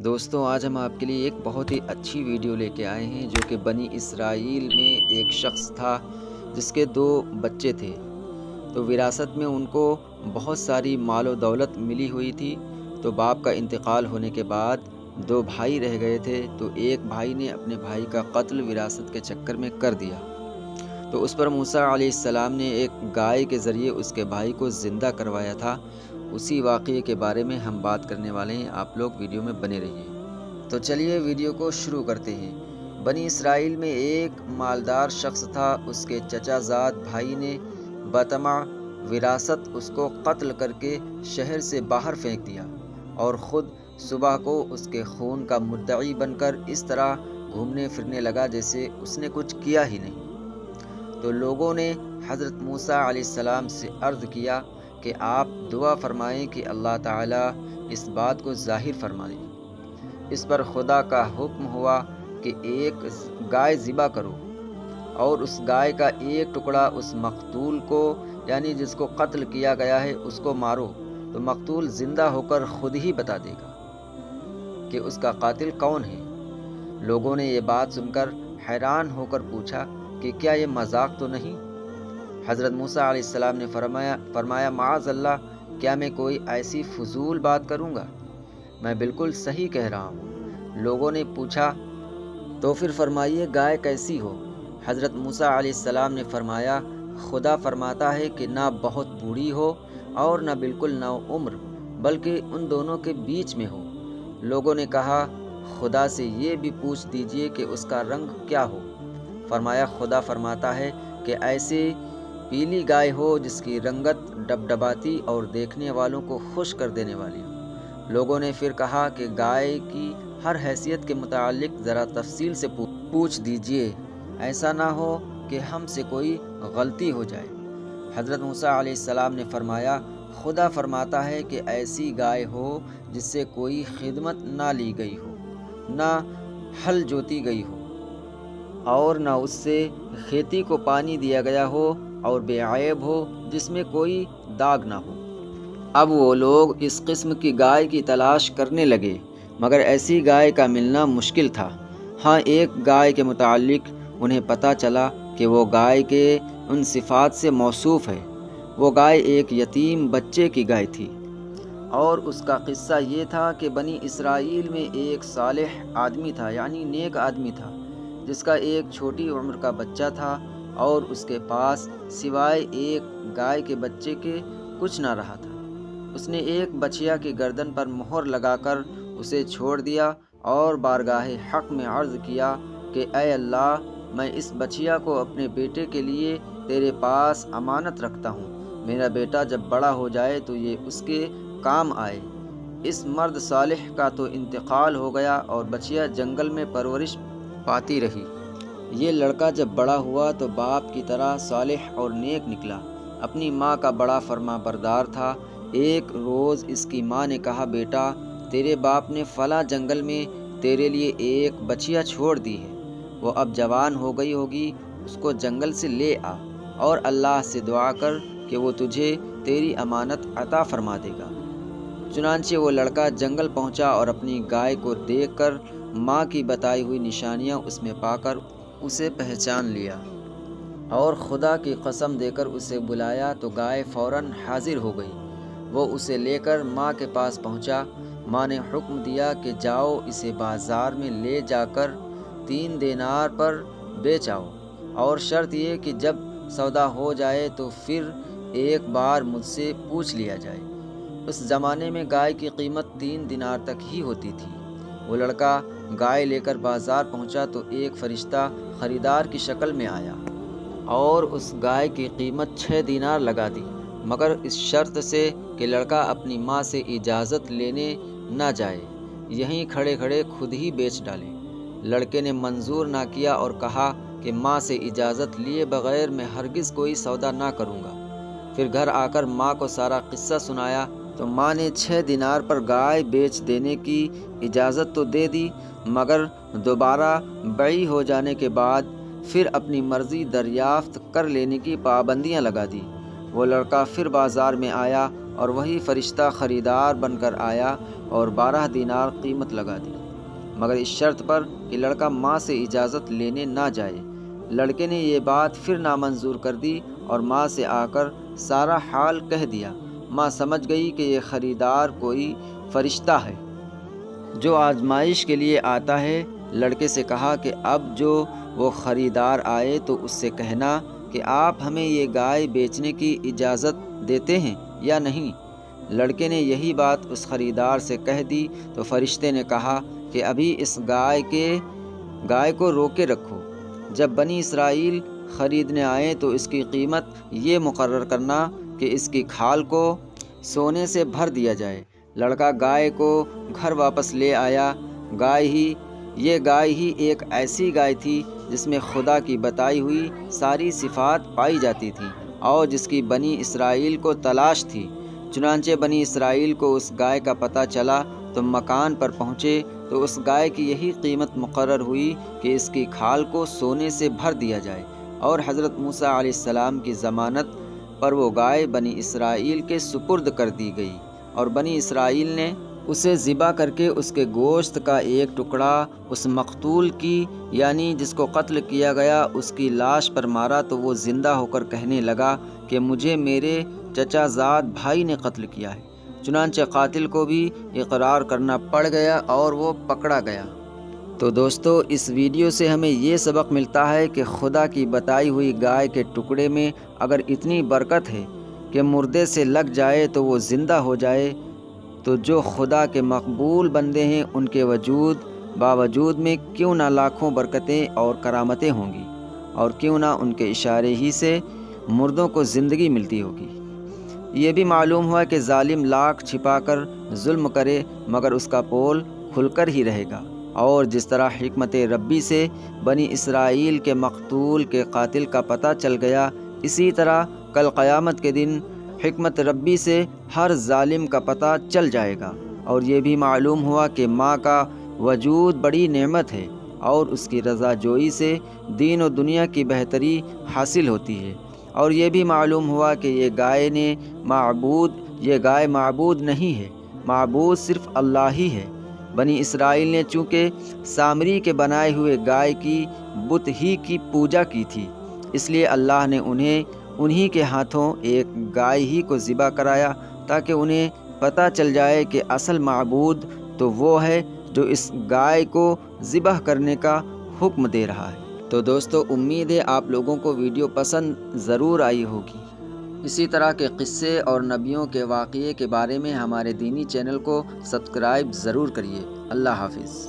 دوستوں آج ہم آپ کے لیے ایک بہت ہی اچھی ویڈیو لے کے آئے ہیں جو کہ بنی اسرائیل میں ایک شخص تھا جس کے 2 بچے تھے۔ تو وراثت میں ان کو بہت ساری مال و دولت ملی ہوئی تھی۔ تو باپ کا انتقال ہونے کے بعد 2 بھائی رہ گئے تھے، تو ایک بھائی نے اپنے بھائی کا قتل وراثت کے چکر میں کر دیا۔ تو اس پر موسیٰ علیہ السلام نے ایک گائے کے ذریعے اس کے بھائی کو زندہ کروایا تھا۔ اسی واقعے کے بارے میں ہم بات کرنے والے ہیں، آپ لوگ ویڈیو میں بنے رہیے۔ تو چلیے ویڈیو کو شروع کرتے ہیں۔ بنی اسرائیل میں ایک مالدار شخص تھا، اس کے چچا زاد بھائی نے بطمع وراثت اس کو قتل کر کے شہر سے باہر پھینک دیا، اور خود صبح کو اس کے خون کا مدعی بن کر اس طرح گھومنے پھرنے لگا جیسے اس نے کچھ کیا ہی نہیں۔ تو لوگوں نے حضرت موسیٰ علیہ السلام سے عرض کیا کہ آپ دعا فرمائیں کہ اللہ تعالیٰ اس بات کو ظاہر فرما دے۔ اس پر خدا کا حکم ہوا کہ ایک گائے ذبح کرو، اور اس گائے کا ایک ٹکڑا اس مقتول کو، یعنی جس کو قتل کیا گیا ہے، اس کو مارو، تو مقتول زندہ ہو کر خود ہی بتا دے گا کہ اس کا قاتل کون ہے۔ لوگوں نے یہ بات سن کر حیران ہو کر پوچھا کہ کیا یہ مذاق تو نہیں؟ حضرت موسیٰ علیہ السلام نے فرمایا معاذ اللہ، کیا میں کوئی ایسی فضول بات کروں گا؟ میں بالکل صحیح کہہ رہا ہوں۔ لوگوں نے پوچھا تو پھر فرمائیے گائے کیسی ہو؟ حضرت موسیٰ علیہ السلام نے فرمایا خدا فرماتا ہے کہ نہ بہت بوڑھی ہو اور نہ بالکل نو عمر، بلکہ ان دونوں کے بیچ میں ہو۔ لوگوں نے کہا خدا سے یہ بھی پوچھ دیجئے کہ اس کا رنگ کیا ہو۔ فرمایا خدا فرماتا ہے کہ ایسے پیلی گائے ہو جس کی رنگت ڈبڈباتی اور دیکھنے والوں کو خوش کر دینے والی ہو۔ لوگوں نے پھر کہا کہ گائے کی ہر حیثیت کے متعلق ذرا تفصیل سے پوچھ دیجئے، ایسا نہ ہو کہ ہم سے کوئی غلطی ہو جائے۔ حضرت موسیٰ علیہ السلام نے فرمایا خدا فرماتا ہے کہ ایسی گائے ہو جس سے کوئی خدمت نہ لی گئی ہو، نہ ہل جوتی گئی ہو، اور نہ اس سے کھیتی کو پانی دیا گیا ہو، اور بے عیب ہو، جس میں کوئی داغ نہ ہو۔ اب وہ لوگ اس قسم کی گائے کی تلاش کرنے لگے، مگر ایسی گائے کا ملنا مشکل تھا۔ ہاں ایک گائے کے متعلق انہیں پتہ چلا کہ وہ گائے کے ان صفات سے موصوف ہے۔ وہ گائے ایک یتیم بچے کی گائے تھی، اور اس کا قصہ یہ تھا کہ بنی اسرائیل میں ایک صالح آدمی تھا، یعنی نیک آدمی تھا، جس کا ایک چھوٹی عمر کا بچہ تھا، اور اس کے پاس سوائے ایک گائے کے بچے کے کچھ نہ رہا تھا۔ اس نے ایک بچیا کی گردن پر مہر لگا کر اسے چھوڑ دیا، اور بارگاہ حق میں عرض کیا کہ اے اللہ، میں اس بچیا کو اپنے بیٹے کے لیے تیرے پاس امانت رکھتا ہوں۔ میرا بیٹا جب بڑا ہو جائے تو یہ اس کے کام آئے۔ اس مرد صالح کا تو انتقال ہو گیا، اور بچیا جنگل میں پرورش پاتی رہی۔ یہ لڑکا جب بڑا ہوا تو باپ کی طرح صالح اور نیک نکلا، اپنی ماں کا بڑا فرما بردار تھا۔ ایک روز اس کی ماں نے کہا بیٹا، تیرے باپ نے فلاں جنگل میں تیرے لیے ایک بچیا چھوڑ دی ہے، وہ اب جوان ہو گئی ہوگی، اس کو جنگل سے لے آ، اور اللہ سے دعا کر کہ وہ تجھے تیری امانت عطا فرما دے گا۔ چنانچہ وہ لڑکا جنگل پہنچا، اور اپنی گائے کو دیکھ کر ماں کی بتائی ہوئی نشانیاں اس میں پا کر اسے پہچان لیا، اور خدا کی قسم دے کر اسے بلایا تو گائے فوراً حاضر ہو گئی۔ وہ اسے لے کر ماں کے پاس پہنچا۔ ماں نے حکم دیا کہ جاؤ اسے بازار میں لے جا کر 3 دینار پر بیچ آؤ، اور شرط یہ کہ جب سودا ہو جائے تو پھر ایک بار مجھ سے پوچھ لیا جائے۔ اس زمانے میں گائے کی قیمت 3 دینار تک ہی ہوتی تھی۔ وہ لڑکا گائے لے کر بازار پہنچا تو ایک فرشتہ خریدار کی شکل میں آیا، اور اس گائے کی قیمت 6 دینار لگا دی، مگر اس شرط سے کہ لڑکا اپنی ماں سے اجازت لینے نہ جائے، یہیں کھڑے کھڑے خود ہی بیچ ڈالے۔ لڑکے نے منظور نہ کیا اور کہا کہ ماں سے اجازت لیے بغیر میں ہرگز کوئی سودا نہ کروں گا۔ پھر گھر آ کر ماں کو سارا قصہ سنایا تو ماں نے 6 دینار پر گائے بیچ دینے کی اجازت تو دے دی، مگر دوبارہ بیع ہو جانے کے بعد پھر اپنی مرضی دریافت کر لینے کی پابندیاں لگا دی۔ وہ لڑکا پھر بازار میں آیا اور وہی فرشتہ خریدار بن کر آیا اور 12 دینار قیمت لگا دی، مگر اس شرط پر کہ لڑکا ماں سے اجازت لینے نہ جائے۔ لڑکے نے یہ بات پھر نامنظور کر دی اور ماں سے آ کر سارا حال کہہ دیا۔ ماں سمجھ گئی کہ یہ خریدار کوئی فرشتہ ہے جو آزمائش کے لیے آتا ہے۔ لڑکے سے کہا کہ اب جو وہ خریدار آئے تو اس سے کہنا کہ آپ ہمیں یہ گائے بیچنے کی اجازت دیتے ہیں یا نہیں۔ لڑکے نے یہی بات اس خریدار سے کہہ دی تو فرشتے نے کہا کہ ابھی اس گائے کو روکے رکھو، جب بنی اسرائیل خریدنے آئیں تو اس کی قیمت یہ مقرر کرنا کہ اس کی کھال کو سونے سے بھر دیا جائے۔ لڑکا گائے کو گھر واپس لے آیا۔ یہ گائے ہی ایک ایسی گائے تھی جس میں خدا کی بتائی ہوئی ساری صفات پائی جاتی تھیں اور جس کی بنی اسرائیل کو تلاش تھی۔ چنانچہ بنی اسرائیل کو اس گائے کا پتہ چلا تو مکان پر پہنچے تو اس گائے کی یہی قیمت مقرر ہوئی کہ اس کی کھال کو سونے سے بھر دیا جائے، اور حضرت موسیٰ علیہ السلام کی ضمانت پر وہ گائے بنی اسرائیل کے سپرد کر دی گئی، اور بنی اسرائیل نے اسے ذبح کر کے اس کے گوشت کا ایک ٹکڑا اس مقتول کی، یعنی جس کو قتل کیا گیا، اس کی لاش پر مارا تو وہ زندہ ہو کر کہنے لگا کہ مجھے میرے چچا زاد بھائی نے قتل کیا ہے۔ چنانچہ قاتل کو بھی اقرار کرنا پڑ گیا اور وہ پکڑا گیا۔ تو دوستو، اس ویڈیو سے ہمیں یہ سبق ملتا ہے کہ خدا کی بتائی ہوئی گائے کے ٹکڑے میں اگر اتنی برکت ہے کہ مردے سے لگ جائے تو وہ زندہ ہو جائے، تو جو خدا کے مقبول بندے ہیں ان کے باوجود میں کیوں نہ لاکھوں برکتیں اور کرامتیں ہوں گی، اور کیوں نہ ان کے اشارے ہی سے مردوں کو زندگی ملتی ہوگی۔ یہ بھی معلوم ہوا کہ ظالم لاکھ چھپا کر ظلم کرے مگر اس کا پول کھل کر ہی رہے گا، اور جس طرح حکمت ربی سے بنی اسرائیل کے مقتول کے قاتل کا پتہ چل گیا، اسی طرح کل قیامت کے دن حکمت ربی سے ہر ظالم کا پتہ چل جائے گا۔ اور یہ بھی معلوم ہوا کہ ماں کا وجود بڑی نعمت ہے اور اس کی رضا جوئی سے دین و دنیا کی بہتری حاصل ہوتی ہے۔ اور یہ بھی معلوم ہوا کہ یہ گائے معبود نہیں ہے، معبود صرف اللہ ہی ہے۔ بنی اسرائیل نے چونکہ سامری کے بنائے ہوئے گائے کی بت ہی کی پوجا کی تھی، اس لیے اللہ نے انہی کے ہاتھوں ایک گائے ہی کو ذبح کرایا تاکہ انہیں پتہ چل جائے کہ اصل معبود تو وہ ہے جو اس گائے کو ذبح کرنے کا حکم دے رہا ہے۔ تو دوستو، امید ہے آپ لوگوں کو ویڈیو پسند ضرور آئی ہوگی۔ اسی طرح کے قصے اور نبیوں کے واقعے کے بارے میں ہمارے دینی چینل کو سبسکرائب ضرور کریے۔ اللہ حافظ۔